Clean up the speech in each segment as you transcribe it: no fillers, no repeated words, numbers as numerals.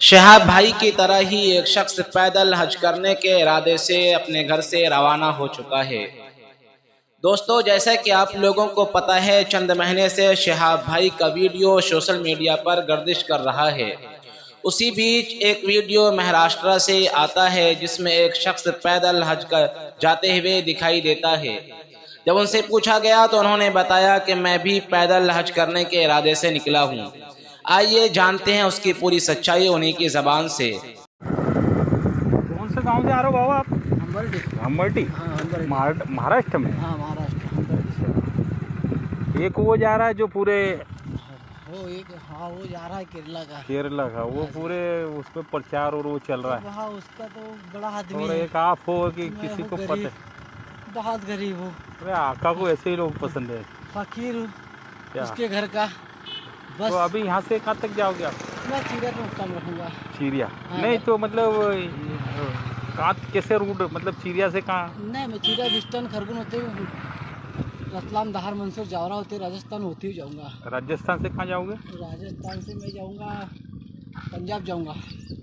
शहाब भाई की तरह ही एक शख्स पैदल हज करने के इरादे से अपने घर से रवाना हो चुका है। दोस्तों, जैसा कि आप लोगों को पता है, चंद महीने से शहाब भाई का वीडियो सोशल मीडिया पर गर्दिश कर रहा है। उसी बीच एक वीडियो महाराष्ट्र से आता है जिसमें एक शख्स पैदल हज कर जाते हुए दिखाई देता है। जब उनसे पूछा गया तो उन्होंने बताया कि मैं भी पैदल हज करने के इरादे से निकला हूँ। आइए जानते हैं उसकी पूरी सच्चाई उन्हीं की ज़बान से। कौन से गांव से आ रहे हो बाबा आप? अंबरडी। अंबरटी। हाँ, अंबरडी। महाराष्ट्र में? हाँ, महाराष्ट्र अंबरडी। एक वो जा रहा है जो पूरे वो जा रहा है केरला का, वो हाँ, पूरे उसमें प्रचार और वो चल रहा है। वहाँ उसका तो बड़ा आदमी और है। एक आप हो कि मैं किसी हूँ को गरीब, पता बहुत गरीब हूँ, है। आका को ऐसे ही लोग पसंद है फकीर हूँ क्या? उसके घर का। बस तो अभी यहाँ से कहाँ तक जाओगे आप? मैं चिड़िया में कम रखूँगा। चिड़िया? हाँ, नहीं तो मतलब कहाँ, कैसे रूट, मतलब चिड़िया से कहाँ? नहीं, मैं चिड़िया बिस्टन खरगोन होते हुए रतलाम दहाड़ मंसूर जावरा होते राजस्थान होते हुए जाऊँगा। राजस्थान से कहाँ जाओगे? राजस्थान से मैं जाऊँगा पंजाब जाऊँगा।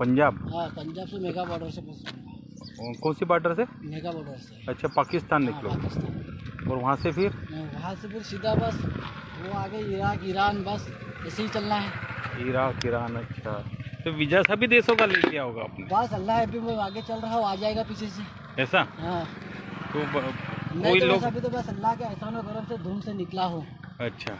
पंजाब? हाँ, पंजाब से मेघा बॉर्डर से पहुँचूँगा। कौन सी बॉर्डर से? मेघा बॉर्डर से। अच्छा, पाकिस्तान हाँ, निकलो। पाकिस्तान। और वहाँ से फिर? वहाँ से फिर सीधा बस वो आगे इराक ईरान, बस ऐसे ही चलना है। Iraq Iran? अच्छा, तो वीजा सभी देशों का ले लिया होगा आपने? बस अल्लाह है, अभी मैं आगे चल रहा हूँ, आ जाएगा पीछे से। ऐसा? हाँ, तो नहीं कोई तो लोग? अभी तो बस अल्लाह के एहसान और करम से धूम से निकला हूँ। अच्छा।